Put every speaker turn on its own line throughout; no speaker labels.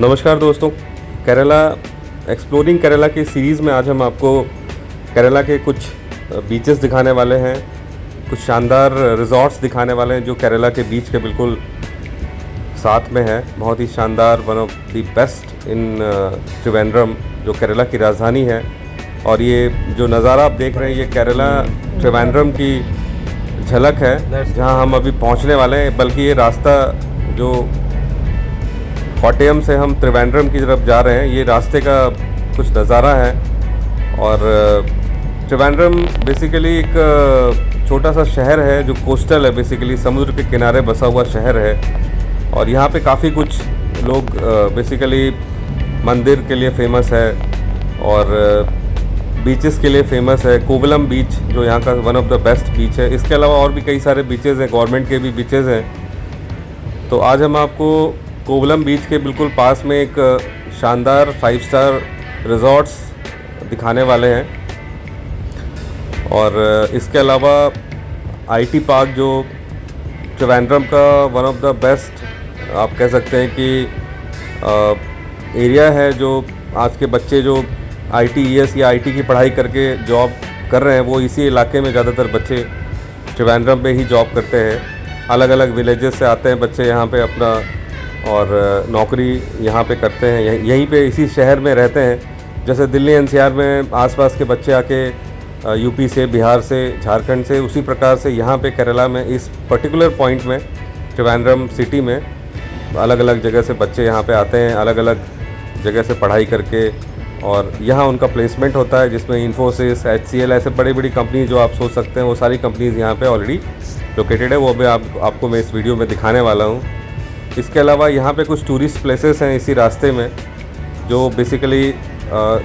नमस्कार दोस्तों, केरला एक्सप्लोरिंग केरला की सीरीज़ में आज हम आपको केरला के कुछ बीचेस दिखाने वाले हैं, कुछ शानदार रिजॉर्ट्स दिखाने वाले हैं जो केरला के बीच के बिल्कुल साथ में है। बहुत ही शानदार, one of the best in Trivandrum, जो केरला की राजधानी है। और ये जो नज़ारा आप देख रहे हैं, ये केरला त्रिवेंद्रम की झलक है जहां हम अभी पहुंचने वाले हैं। बल्कि ये रास्ता जो कोट्टयम से हम त्रिवेंद्रम की तरफ जा रहे हैं, ये रास्ते का कुछ नज़ारा है। और त्रिवेंद्रम बेसिकली एक छोटा सा शहर है जो कोस्टल है, बेसिकली समुद्र के किनारे बसा हुआ शहर है। और यहाँ पे काफ़ी कुछ लोग बेसिकली मंदिर के लिए फेमस है और बीचेस के लिए फेमस है। कोवलम बीच जो यहाँ का वन ऑफ द बेस्ट बीच है। इसके अलावा और भी कई सारे बीचेज़ हैं, गवर्नमेंट के भी बीचेज़ हैं। तो आज हम आपको कोवलम बीच के बिल्कुल पास में एक शानदार 5 स्टार रिजॉर्ट्स दिखाने वाले हैं। और इसके अलावा आईटी पार्क जो त्रिवेंद्रम का वन ऑफ द बेस्ट आप कह सकते हैं कि एरिया है, जो आज के बच्चे जो ITES या IT की पढ़ाई करके जॉब कर रहे हैं, वो इसी इलाके में ज़्यादातर बच्चे त्रिवेंद्रम पे ही जॉब करते हैं। अलग अलग विलेजेस से आते हैं बच्चे यहाँ पे अपना और नौकरी यहाँ पे करते हैं, यहीं पे इसी शहर में रहते हैं। जैसे दिल्ली NCR में आसपास के बच्चे आके यूपी से, बिहार से, झारखंड से, उसी प्रकार से यहाँ पे केरला में इस पर्टिकुलर पॉइंट में त्रिवेंद्रम सिटी में अलग अलग जगह से बच्चे यहाँ पे आते हैं, अलग अलग जगह से पढ़ाई करके। और यहाँ उनका प्लेसमेंट होता है जिसमें इन्फोसिस, HCL, ऐसे बड़ी बड़ी कंपनी जो आप सोच सकते हैं, वो सारी कंपनीज़ यहाँ पे ऑलरेडी लोकेटेड है। वो भी आपको मैं इस वीडियो में दिखाने वाला हूँ। इसके अलावा यहाँ पे कुछ टूरिस्ट प्लेसेस हैं इसी रास्ते में, जो बेसिकली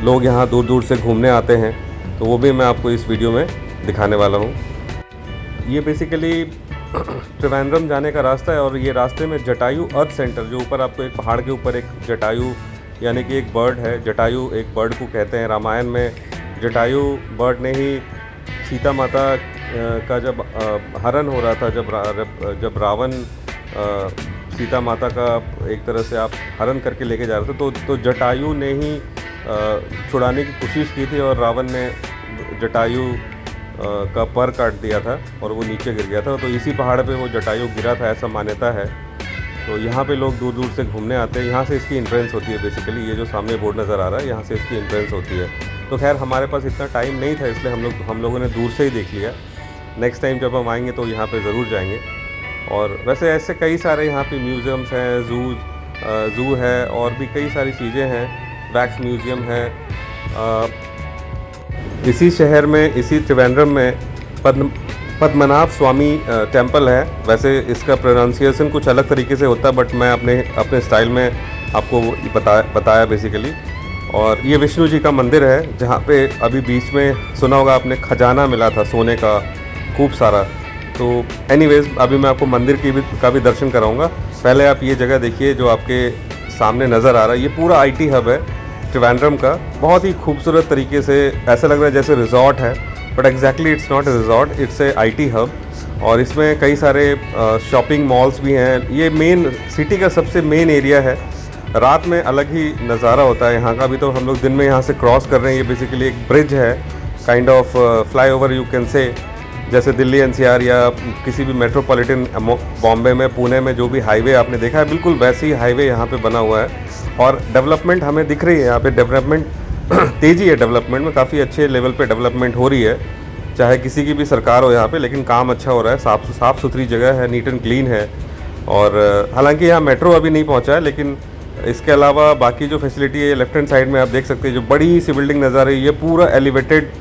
लोग यहाँ दूर दूर से घूमने आते हैं, तो वो भी मैं आपको इस वीडियो में दिखाने वाला हूँ। ये बेसिकली त्रिवेंद्रम जाने का रास्ता है। और ये रास्ते में जटायु अर्थ सेंटर, जो ऊपर आपको एक पहाड़ के ऊपर एक जटायु यानी कि एक बर्ड है, जटायु एक बर्ड को कहते हैं। रामायण में जटायु बर्ड ने ही सीता माता का जब हरण हो रहा था, जब रावण सीता माता का एक तरह से आप हरण करके लेके जा रहे थे, तो जटायु ने ही छुड़ाने की कोशिश की थी और रावण ने जटायु का पर काट दिया था और वो नीचे गिर गया था। तो इसी पहाड़ पे वो जटायु गिरा था, ऐसा मान्यता है। तो यहाँ पे लोग दूर दूर से घूमने आते हैं। यहाँ से इसकी एंट्रेंस होती है बेसिकली, ये जो सामने बोर्ड नज़र आ रहा है, यहाँ से इसकी एंट्रेंस होती है। तो खैर हमारे पास इतना टाइम नहीं था, इसलिए हम लोगों ने दूर से ही देख लिया। नेक्स्ट टाइम जब हम आएंगे तो यहाँ पे ज़रूर जाएंगे। और वैसे ऐसे कई सारे यहाँ पे म्यूज़ियम्स हैं, ज़ू है और भी कई सारी चीज़ें हैं, वैक्स म्यूज़ियम है। इसी शहर में, इसी त्रिवेंद्रम में पद्मनाभ स्वामी टेम्पल है। वैसे इसका प्रोनाउंसिएशन कुछ अलग तरीके से होता है, बट मैं अपने स्टाइल में आपको बताया बेसिकली। और ये विष्णु जी का मंदिर है, जहाँ पे अभी बीच में सुना होगा आपने, खजाना मिला था सोने का खूब सारा। तो एनीवेज़ अभी मैं आपको मंदिर का भी दर्शन कराऊंगा। पहले आप ये जगह देखिए जो आपके सामने नज़र आ रहा है। ये पूरा IT हब है त्रिवेंद्रम का। बहुत ही खूबसूरत तरीके से ऐसा लग रहा है जैसे रिजॉर्ट है, but exactly it's not a resort, it's a IT hub. और इसमें कई सारे शॉपिंग मॉल्स भी हैं। ये मेन सिटी का सबसे मेन एरिया है। रात में अलग ही नज़ारा होता है यहाँ का। भी तो हम लोग दिन में यहाँ से क्रॉस कर रहे हैं। ये बेसिकली एक ब्रिज है, kind of flyover you can say. जैसे दिल्ली NCR या किसी भी मेट्रोपॉलिटन बॉम्बे में, पुणे में जो भी हाईवे आपने देखा है, बिल्कुल वैसे ही हाईवे यहाँ पे बना हुआ है। और डेवलपमेंट हमें दिख रही है यहाँ पे, डेवलपमेंट तेज़ी है। डेवलपमेंट में काफ़ी अच्छे लेवल पे डेवलपमेंट हो रही है, चाहे किसी की भी सरकार हो यहाँ पे, लेकिन काम अच्छा हो रहा है। साफ़ सुथरी जगह है, नीट एंड क्लीन है। और हालांकि यहाँ मेट्रो अभी नहीं पहुँचा है, लेकिन इसके अलावा बाकी जो फैसिलिटी है, लेफ्ट हैंड साइड में आप देख सकते हैं, जो बड़ी सी बिल्डिंग नज़र आ रही है, ये पूरा एलिवेटेड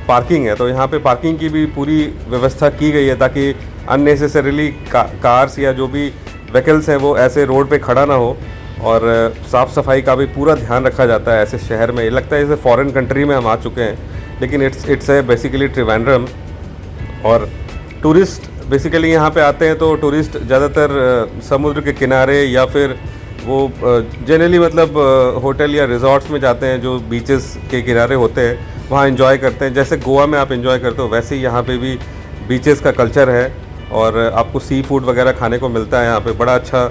पार्किंग है। तो यहाँ पे पार्किंग की भी पूरी व्यवस्था की गई है, ताकि अननेसेसरीली कार्स या जो भी व्हीकल्स हैं वो ऐसे रोड पे खड़ा ना हो। और साफ़ सफाई का भी पूरा ध्यान रखा जाता है ऐसे शहर में। ये लगता है जैसे फॉरेन कंट्री में हम आ चुके हैं, लेकिन इट्स है बेसिकली त्रिवेंद्रम। और टूरिस्ट बेसिकली यहाँ पे आते हैं, तो टूरिस्ट ज़्यादातर समुद्र के किनारे या फिर वो जनरली मतलब होटल या रिजॉर्ट्स में जाते हैं जो बीचेस के किनारे होते हैं, वहाँ एंजॉय करते हैं। जैसे गोवा में आप एंजॉय करते हो, वैसे ही यहाँ पे भी बीचेस का कल्चर है और आपको सी फूड वगैरह खाने को मिलता है। यहाँ पे बड़ा अच्छा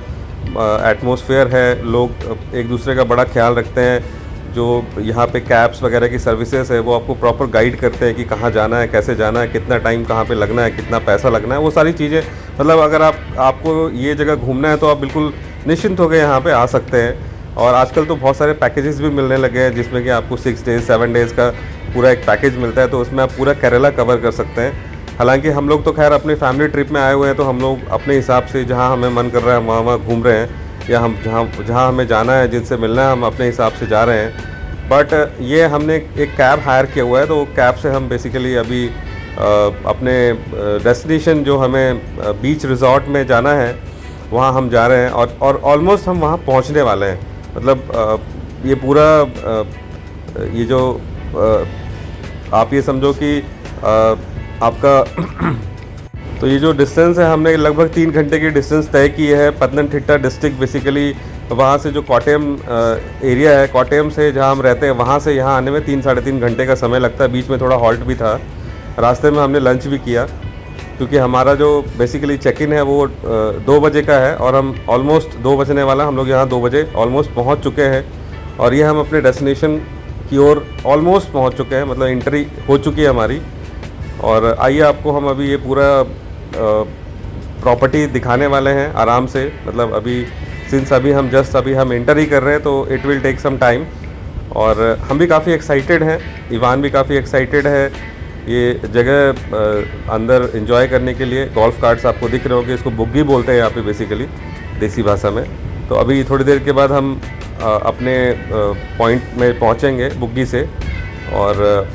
एटमॉस्फेयर है, लोग एक दूसरे का बड़ा ख्याल रखते हैं। जो यहाँ पे कैब्स वगैरह की सर्विसेज है वो आपको प्रॉपर गाइड करते हैं कि कहाँ जाना है, कैसे जाना है, कितना टाइम कहाँ पे लगना है, कितना पैसा लगना है, वो सारी चीज़ें। मतलब अगर आपको ये जगह घूमना है तो आप बिल्कुल निश्चिंत होकर यहाँ पे आ सकते हैं। और आजकल तो बहुत सारे पैकेजेस भी मिलने लगे हैं जिसमें कि आपको 6 डेज़ 7 डेज़ का पूरा एक पैकेज मिलता है, तो उसमें आप पूरा केरला कवर कर सकते हैं। हालांकि हम लोग तो खैर अपनी फैमिली ट्रिप में आए हुए हैं, तो हम लोग अपने हिसाब से जहाँ हमें मन कर रहा है वहाँ घूम रहे हैं, या हम जहाँ हमें जाना है, जिनसे मिलना है, हम अपने हिसाब से जा रहे हैं। बट ये हमने एक कैब हायर किया हुआ है, तो कैब से हम बेसिकली अभी अपने डेस्टिनेशन जो हमें बीच रिजॉर्ट में जाना है वहाँ हम जा रहे हैं, और ऑलमोस्ट हम वहाँ पहुँचने वाले हैं। मतलब ये पूरा ये जो आप ये समझो कि आपका तो ये जो डिस्टेंस है, हमने लगभग 3 घंटे की डिस्टेंस तय की है। पतनमथिट्टा डिस्ट्रिक्ट बेसिकली वहाँ से जो कोट्टयम एरिया है, कोट्टयम से जहाँ हम रहते हैं वहाँ से यहाँ आने में 3 साढ़े 3 घंटे का समय लगता है। बीच में थोड़ा हॉल्ट भी था, रास्ते में हमने लंच भी किया, क्योंकि हमारा जो बेसिकली चेक इन है वो 2 बजे का है, और हम ऑलमोस्ट 2 बजने वाला, हम लोग यहाँ 2 बजे ऑलमोस्ट पहुँच चुके हैं। और ये हम अपने डेस्टिनेशन की ओर ऑलमोस्ट पहुँच चुके हैं, मतलब एंट्री हो चुकी है हमारी। और आइए आपको हम अभी ये पूरा प्रॉपर्टी दिखाने वाले हैं आराम से। मतलब अभी सिंस अभी हम एंटर ही कर रहे हैं, तो it will take some time. और हम भी काफ़ी एक्साइटेड हैं, इवान भी काफ़ी एक्साइटेड है ये जगह अंदर एंजॉय करने के लिए। गोल्फ कार्ट्स आपको दिख रहे होंगे, इसको बुग्गी बोलते हैं यहाँ पे बेसिकली देसी भाषा में। तो अभी थोड़ी देर के बाद हम अपने पॉइंट में पहुँचेंगे बुग्गी से, और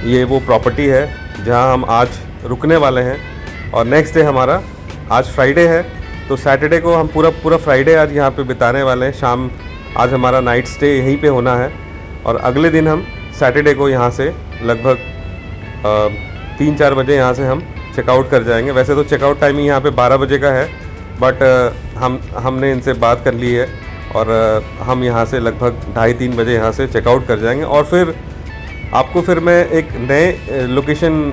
ये वो प्रॉपर्टी है जहाँ हम आज रुकने वाले हैं। और नेक्स्ट डे हमारा, आज फ्राइडे है, तो सैटरडे को हम पूरा फ्राइडे आज यहाँ पे बिताने वाले हैं। शाम आज हमारा नाइट स्टे यहीं पे होना है, और अगले दिन हम सैटरडे को यहाँ से लगभग 3-4 बजे यहाँ से हम चेकआउट कर जाएंगे। वैसे तो चेकआउट टाइमिंग यहाँ पे 12 बजे का है, बट हमने इनसे बात कर ली है, और हम यहाँ से लगभग 2:30-3 बजे यहाँ से चेकआउट कर जाएंगे। और फिर आपको मैं एक नए लोकेशन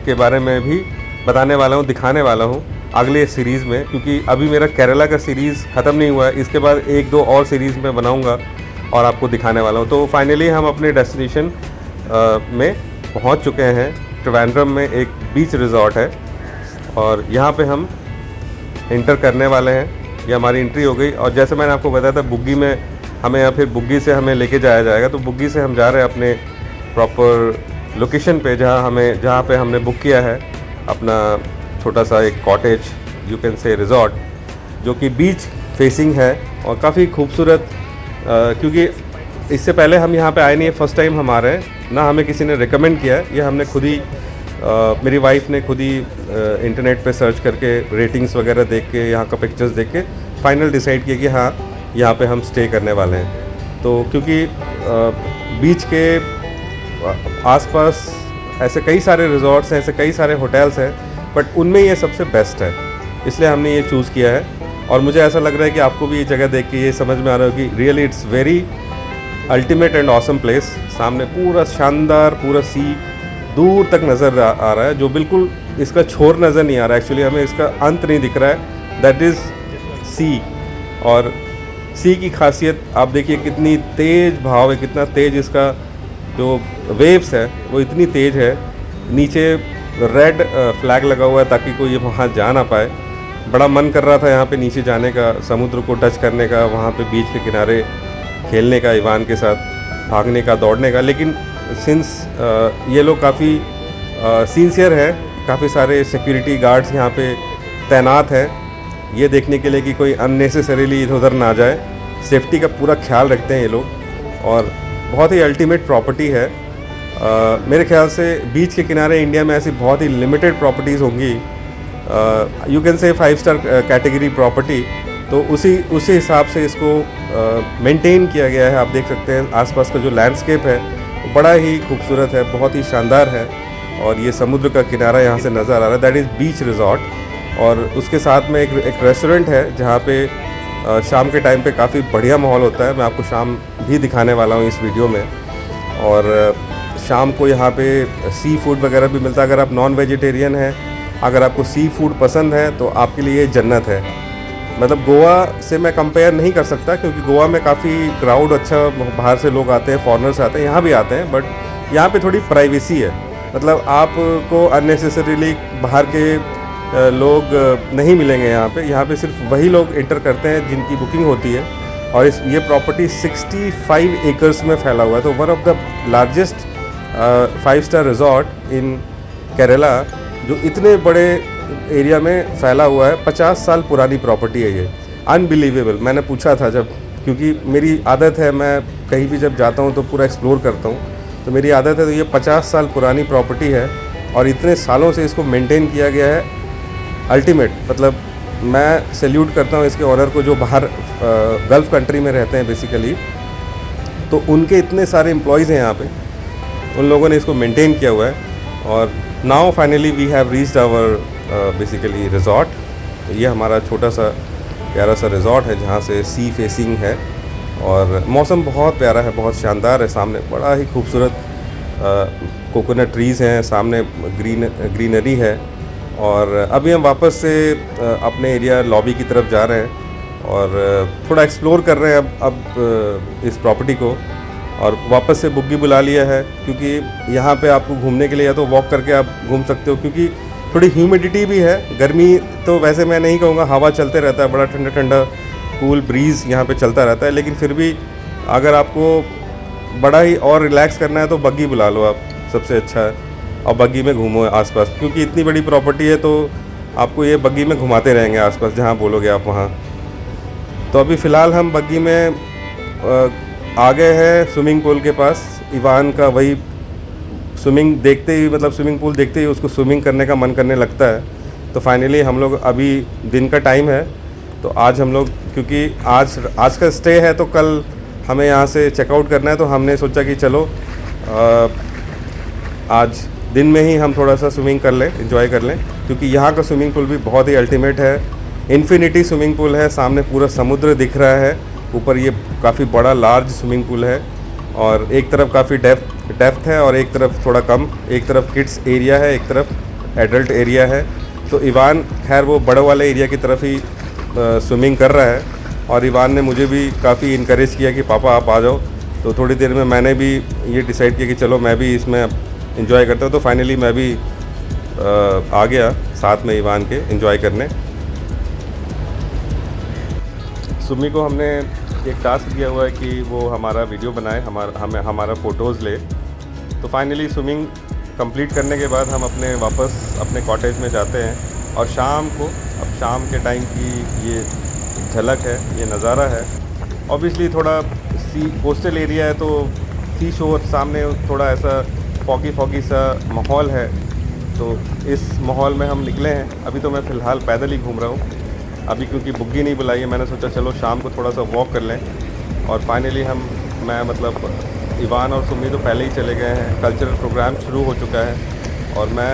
के बारे में भी बताने वाला हूँ, दिखाने वाला हूँ अगले सीरीज़ में, क्योंकि अभी मेरा केरला का सीरीज़ ख़त्म नहीं हुआ है। इसके बाद 1-2 और सीरीज़ में बनाऊँगा और आपको दिखाने वाला हूँ। तो फाइनली हम अपने डेस्टिनेशन में पहुँच चुके हैं। त्रिवेंद्रम में एक बीच रिज़ॉर्ट है, और यहाँ पे हम इंटर करने वाले हैं। ये हमारी एंट्री हो गई, और जैसे मैंने आपको बताया था बुग्गी में हमें, या फिर बुग्गी से हमें लेके जाया जाएगा। तो बुग्गी से हम जा रहे हैं अपने प्रॉपर लोकेशन पे, जहाँ पे हमने बुक किया है अपना छोटा सा एक cottage, you can say resort, जो कि बीच फेसिंग है और काफ़ी खूबसूरत। क्योंकि इससे पहले हम यहाँ पे आए नहीं है, फर्स्ट टाइम हम आ रहे हैं, ना हमें किसी ने रिकमेंड किया है। ये हमने खुद ही मेरी वाइफ ने खुद ही इंटरनेट पे सर्च करके रेटिंग्स वगैरह देख के, यहाँ का पिक्चर्स देख के फाइनल डिसाइड किया कि हाँ यहाँ पे हम स्टे करने वाले हैं। तो क्योंकि बीच के आसपास ऐसे कई सारे रिजॉर्ट्स हैं, ऐसे कई सारे होटल्स हैं, बट उनमें ये सबसे बेस्ट है, इसलिए हमने ये चूज़ किया है। और मुझे ऐसा लग रहा है कि आपको भी ये जगह देख के ये समझ में आ रहा है कि really it's very ultimate and awesome place. सामने पूरा शानदार, पूरा सी दूर तक नज़र आ रहा है, जो बिल्कुल इसका छोर नज़र नहीं आ रहा है। एक्चुअली हमें इसका अंत नहीं दिख रहा है, दैट इज़ सी। और सी की खासियत आप देखिए, कितनी तेज़ भाव है, कितना तेज़ इसका जो वेव्स है वो इतनी तेज़ है। नीचे रेड फ्लैग लगा हुआ है ताकि कोई वहाँ जा ना पाए। बड़ा मन कर रहा था यहाँ पे नीचे जाने का, समुद्र को टच करने का, वहाँ पे बीच के किनारे खेलने का, इवान के साथ भागने का, दौड़ने का। लेकिन सिंस ये लोग काफ़ी सिंसियर है, काफ़ी सारे सिक्योरिटी गार्ड्स यहाँ पे तैनात हैं ये देखने के लिए कि कोई अननेसेसरीली इधर उधर ना जाए। सेफ्टी का पूरा ख्याल रखते हैं ये लोग, और बहुत ही अल्टीमेट प्रॉपर्टी है। मेरे ख्याल से बीच के किनारे इंडिया में ऐसी बहुत ही लिमिटेड प्रॉपर्टीज़ होंगी, you can say 5 star category property. तो उसी हिसाब से इसको मेंटेन किया गया है। आप देख सकते हैं आसपास का जो लैंडस्केप है वो बड़ा ही खूबसूरत है, बहुत ही शानदार है। और ये समुद्र का किनारा यहाँ से नज़र आ रहा है, दैट इज़ बीच रिजॉर्ट। और उसके साथ में एक रेस्टोरेंट है जहाँ पे शाम के टाइम पे काफ़ी बढ़िया माहौल होता है। मैं आपको शाम भी दिखाने वाला हूँ इस वीडियो में। और शाम को यहाँ पे सी फूड वगैरह भी मिलता है। अगर आप नॉन वेजिटेरियन हैं, अगर आपको सी फूड पसंद है तो आपके लिए ये जन्नत है। मतलब गोवा से मैं कंपेयर नहीं कर सकता, क्योंकि गोवा में काफ़ी क्राउड अच्छा, बाहर से लोग आते हैं, फॉरेनर्स आते हैं, यहाँ भी आते हैं, बट यहाँ पे थोड़ी प्राइवेसी है। मतलब आपको अननेसेसरीली बाहर के लोग नहीं मिलेंगे यहाँ पे सिर्फ वही लोग एंटर करते हैं जिनकी बुकिंग होती है। और ये प्रॉपर्टी 65 एकर्स में फैला हुआ है, तो one of the largest 5 star resort in Kerala, जो इतने बड़े एरिया में फैला हुआ है। 50 साल पुरानी प्रॉपर्टी है ये, अनबिलीवेबल। मैंने पूछा था जब, क्योंकि मेरी आदत है, मैं कहीं भी जब जाता हूँ तो पूरा एक्सप्लोर करता हूँ, तो मेरी आदत है। तो ये 50 साल पुरानी प्रॉपर्टी है और इतने सालों से इसको मेंटेन किया गया है, अल्टीमेट। मतलब मैं सैल्यूट करता हूँ इसके ऑनर को, जो बाहर गल्फ़ कंट्री में रहते हैं बेसिकली, तो उनके इतने सारे एम्प्लॉयज़ हैं यहाँ पे, उन लोगों ने इसको मेंटेन किया हुआ है। और now finally we have reached our basically resort. ये हमारा छोटा सा प्यारा सा रिज़ॉर्ट है जहाँ से सी फेसिंग है और मौसम बहुत प्यारा है, बहुत शानदार है। सामने बड़ा ही खूबसूरत कोकोनट ट्रीज़ हैं, सामने ग्रीनरी है। और अभी हम वापस से अपने एरिया लॉबी की तरफ जा रहे हैं और थोड़ा एक्सप्लोर कर रहे हैं अब इस प्रॉपर्टी को। और वापस से बुग्गी बुला लिया है, क्योंकि यहाँ पे आपको घूमने के लिए या तो वॉक करके आप घूम सकते हो, क्योंकि थोड़ी ह्यूमिडिटी भी है। गर्मी तो वैसे मैं नहीं कहूँगा, हवा चलते रहता है, बड़ा ठंडा ठंडा कूल ब्रीज़ यहाँ पे चलता रहता है। लेकिन फिर भी अगर आपको बड़ा ही और रिलैक्स करना है तो बग्गी बुला लो आप, सबसे अच्छा है। और बग्गी में घूमो आसपास, क्योंकि इतनी बड़ी प्रॉपर्टी है तो आपको ये बग्गी में घुमाते रहेंगे आसपास, जहाँ बोलोगे आप वहाँ। तो अभी फ़िलहाल हम बग्गी में आ गए हैं स्विमिंग पूल के पास। इवान का वही स्विमिंग देखते ही, मतलब स्विमिंग पूल देखते ही उसको स्विमिंग करने का मन करने लगता है। तो फाइनली हम लोग, अभी दिन का टाइम है, तो आज हम लोग, क्योंकि आज का स्टे है तो कल हमें यहाँ से चेकआउट करना है, तो हमने सोचा कि चलो आज दिन में ही हम थोड़ा सा स्विमिंग कर लें, एंजॉय कर लें, क्योंकि यहाँ का स्विमिंग पूल भी बहुत ही अल्टीमेट है। इन्फिनिटी स्विमिंग पूल है, सामने पूरा समुद्र दिख रहा है, ऊपर ये काफ़ी बड़ा लार्ज स्विमिंग पूल है। और एक तरफ काफ़ी डेप्थ है और एक तरफ थोड़ा कम, एक तरफ किड्स एरिया है, एक तरफ एडल्ट एरिया है। तो इवान खैर वो बड़े वाले एरिया की तरफ ही स्विमिंग कर रहा है। और इवान ने मुझे भी काफ़ी इनकरेज किया कि पापा आप आ जाओ। तो थोड़ी देर में मैंने भी ये डिसाइड किया कि चलो मैं भी इसमें एंजॉय करता हूँ। तो फाइनली मैं भी आ गया साथ में इवान के एंजॉय करने। सुमी को हमने एक टास्क दिया हुआ है कि वो हमारा वीडियो बनाए, हमारा फ़ोटोज़ ले। तो फाइनली स्विमिंग कंप्लीट करने के बाद हम वापस अपने कॉटेज में जाते हैं। और शाम को, अब शाम के टाइम की ये झलक है, ये नज़ारा है। ऑब्वियसली थोड़ा कोस्टल एरिया है, तो सी शोर सामने, थोड़ा ऐसा फॉगी सा माहौल है। तो इस माहौल में हम निकले हैं। अभी तो मैं फ़िलहाल पैदल ही घूम रहा हूँ अभी, क्योंकि बुग्गी नहीं बुलाई है। मैंने सोचा चलो शाम को थोड़ा सा वॉक कर लें। और फाइनली मैं मतलब इवान और सुमी तो पहले ही चले गए हैं, कल्चरल प्रोग्राम शुरू हो चुका है। और मैं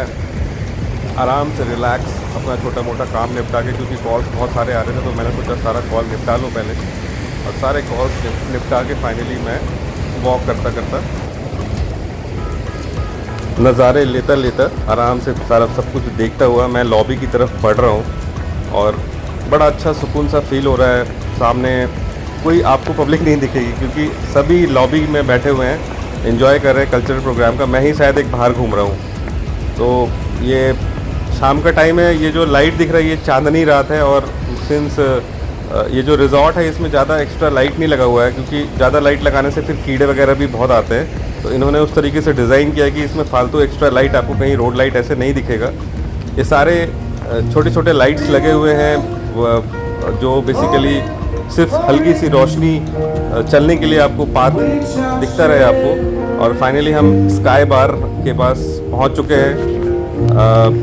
आराम से रिलैक्स अपना छोटा मोटा काम निपटा के, क्योंकि कॉल्स बहुत सारे आ रहे थे, तो मैंने सोचा सारा कॉल निपटा लूँ पहले। और सारे कॉल्स निपटा के फाइनली मैं वॉक करता करता, नज़ारे लेता आराम से सारा सब कुछ देखता हुआ मैं लॉबी की तरफ बढ़ रहा हूँ। और बड़ा अच्छा सुकून सा फील हो रहा है। सामने कोई आपको पब्लिक नहीं दिखेगी, क्योंकि सभी लॉबी में बैठे हुए हैं, एंजॉय कर रहे हैं कल्चरल प्रोग्राम का। मैं ही शायद एक बाहर घूम रहा हूँ। तो ये शाम का टाइम है, ये जो लाइट दिख रही है ये चांदनी रात है। और सिंस ये जो रिज़ॉर्ट है इसमें ज़्यादा एक्स्ट्रा लाइट नहीं लगा हुआ है, क्योंकि ज़्यादा लाइट लगाने से फिर कीड़े वगैरह भी बहुत आते हैं। तो इन्होंने उस तरीके से डिज़ाइन किया कि इसमें फालतू एक्स्ट्रा लाइट आपको कहीं रोड लाइट ऐसे नहीं दिखेगा। ये सारे छोटे छोटे लाइट्स लगे हुए हैं जो बेसिकली सिर्फ हल्की सी रोशनी चलने के लिए आपको पाथ दिखता रहे आपको। और फाइनली हम स्काई बार के पास पहुंच चुके हैं।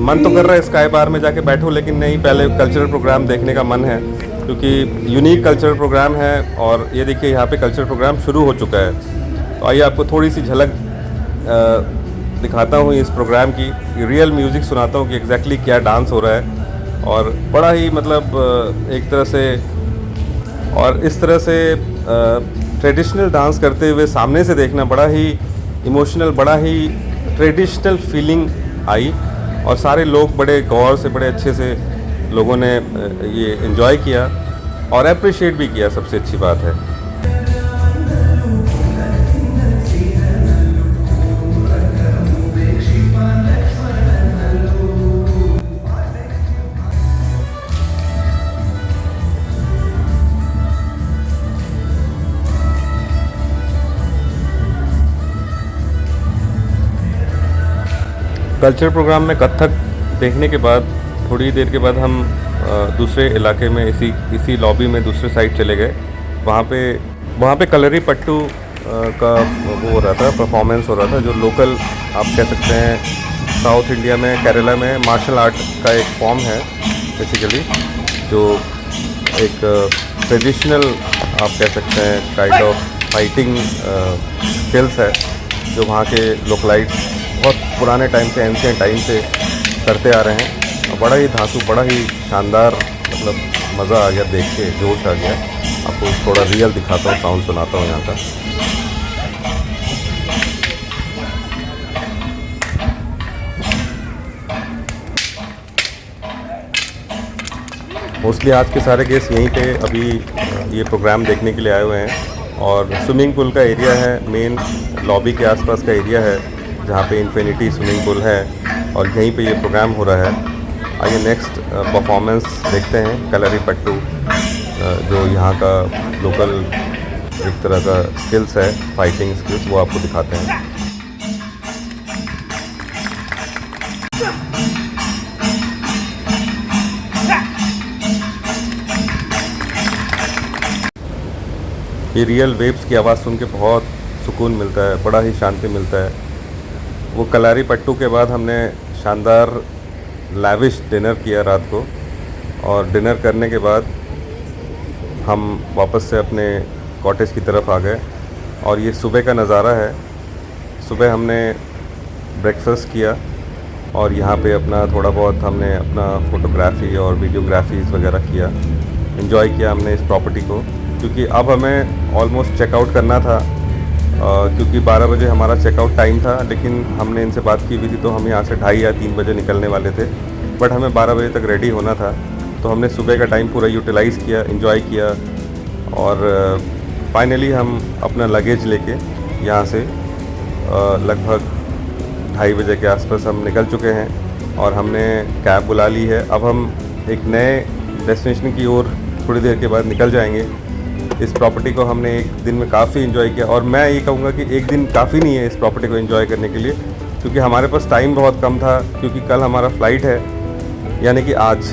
मन तो कर रहा है स्काई बार में जाके बैठूं, लेकिन नहीं, पहले कल्चरल प्रोग्राम देखने का मन है, क्योंकि यूनिक कल्चरल प्रोग्राम है। और ये देखिए यहाँ पे कल्चरल प्रोग्राम शुरू हो चुका है। तो आइए आपको थोड़ी सी झलक दिखाता हूँ इस प्रोग्राम की, रियल म्यूज़िक सुनाता हूँ कि एग्जैक्टली क्या डांस हो रहा है। और बड़ा ही मतलब एक तरह से, और इस तरह से ट्रेडिशनल डांस करते हुए सामने से देखना बड़ा ही इमोशनल, बड़ा ही ट्रेडिशनल फीलिंग आई। और सारे लोग बड़े गौर से, बड़े अच्छे से लोगों ने ये एंजॉय किया। और अप्रिशिएट भी किया, सबसे अच्छी बात है। कल्चर प्रोग्राम में कथक देखने के बाद थोड़ी देर के बाद हम दूसरे इलाके में इसी लॉबी में दूसरे साइड चले गए। वहाँ पे कलरी पट्टू का वो हो रहा था, परफॉर्मेंस हो रहा था, जो लोकल आप कह सकते हैं साउथ इंडिया में, केरला में मार्शल आर्ट का एक फॉर्म है बेसिकली, जो एक ट्रेडिशनल आप कह सकते हैं काइंड ऑफ फाइटिंग स्किल्स है, जो वहाँ के लोकलाइट्स बहुत पुराने टाइम से, एंशिएंट टाइम से करते आ रहे हैं। और बड़ा ही धांसू, बड़ा ही शानदार, मतलब मज़ा आ गया देख के, जोश आ गया। आपको थोड़ा रियल दिखाता हूँ, साउंड सुनाता हूँ यहाँ का। मोस्टली आज के सारे गेस्ट यहीं पे अभी ये प्रोग्राम देखने के लिए आए हुए हैं। और स्विमिंग पूल का एरिया है, मेन लॉबी के आसपास का एरिया है, जहाँ पे इन्फिनिटी स्विमिंग पूल है, और यहीं पे ये प्रोग्राम हो रहा है। आइए नेक्स्ट परफॉर्मेंस देखते हैं, कलरी पट्टू, जो यहाँ का लोकल एक तरह का स्किल्स है, फाइटिंग स्किल्स, वो आपको दिखाते हैं। ये रियल वेव्स की आवाज़ सुन के बहुत सुकून मिलता है, बड़ा ही शांति मिलता है। वो कलारी पट्टू के बाद हमने शानदार लैविश डिनर किया रात को, और डिनर करने के बाद हम वापस से अपने कॉटेज की तरफ आ गए। और ये सुबह का नज़ारा है। सुबह हमने ब्रेकफास्ट किया और यहाँ पे अपना थोड़ा बहुत हमने अपना फ़ोटोग्राफ़ी और वीडियोग्राफीज़ वगैरह किया, एंजॉय किया हमने इस प्रॉपर्टी को। क्योंकि अब हमें ऑलमोस्ट चेकआउट करना था, क्योंकि 12 बजे हमारा चेकआउट टाइम था, लेकिन हमने इनसे बात की हुई थी तो हम यहाँ से 2:30 या 3 बजे निकलने वाले थे, बट हमें 12 बजे तक रेडी होना था। तो हमने सुबह का टाइम पूरा यूटिलाइज़ किया, एंजॉय किया, और फाइनली हम अपना लगेज लेके यहाँ से लगभग 2:30 बजे के आसपास हम निकल चुके हैं, और हमने कैब बुला ली है। अब हम एक नए डेस्टिनेशन की ओर थोड़ी देर के बाद निकल जाएंगे। इस प्रॉपर्टी को हमने एक दिन में काफ़ी एंजॉय किया, और मैं ये कहूँगा कि एक दिन काफ़ी नहीं है इस प्रॉपर्टी को एंजॉय करने के लिए, क्योंकि हमारे पास टाइम बहुत कम था। क्योंकि कल हमारा फ़्लाइट है, यानी कि आज,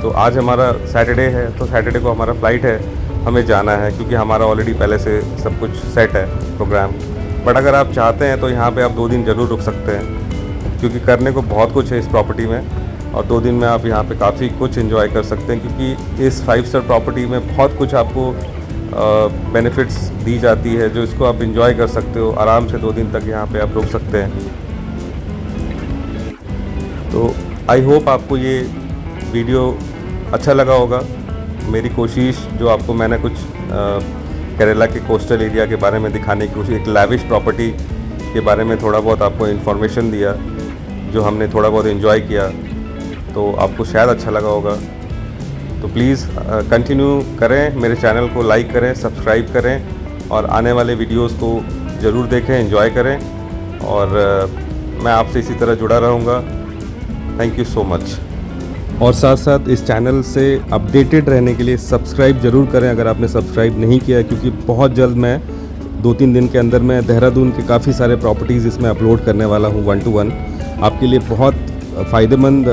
तो आज हमारा सैटरडे है, तो सैटरडे को हमारा फ़्लाइट है, हमें जाना है, क्योंकि हमारा ऑलरेडी पहले से सब कुछ सेट है प्रोग्राम। बट अगर आप चाहते हैं तो यहाँ पे आप 2 दिन ज़रूर रुक सकते हैं, क्योंकि करने को बहुत कुछ है इस प्रॉपर्टी में, और 2 दिन में आप यहाँ पे काफ़ी कुछ एंजॉय कर सकते हैं। क्योंकि इस 5 स्टार प्रॉपर्टी में बहुत कुछ आपको बेनिफिट्स दी जाती है, जो इसको आप एंजॉय कर सकते हो। आराम से 2 दिन तक यहाँ पे आप रुक सकते हैं। तो आई होप आपको ये वीडियो अच्छा लगा होगा। मेरी कोशिश, जो आपको मैंने कुछ केरला के कोस्टल एरिया के बारे में दिखाने की कोशिश, एक लैविश प्रॉपर्टी के बारे में थोड़ा बहुत आपको इन्फॉर्मेशन दिया, जो हमने थोड़ा बहुत एंजॉय किया, तो आपको शायद अच्छा लगा होगा। तो प्लीज़ कंटिन्यू करें, मेरे चैनल को लाइक करें, सब्सक्राइब करें, और आने वाले वीडियोस को ज़रूर देखें, एंजॉय करें, और मैं आपसे इसी तरह जुड़ा रहूँगा। Thank you so much. और साथ साथ इस चैनल से अपडेटेड रहने के लिए सब्सक्राइब ज़रूर करें अगर आपने सब्सक्राइब नहीं किया है, क्योंकि बहुत जल्द मैं 2-3 दिन के अंदर मैं देहरादून के काफ़ी सारे प्रॉपर्टीज़ इसमें अपलोड करने वाला हूँ 1 to 1। आपके लिए बहुत फ़ायदेमंद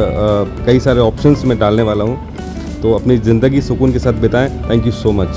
कई सारे ऑप्शंस में डालने वाला हूँ। तो अपनी ज़िंदगी सुकून के साथ बिताएं। Thank you so much.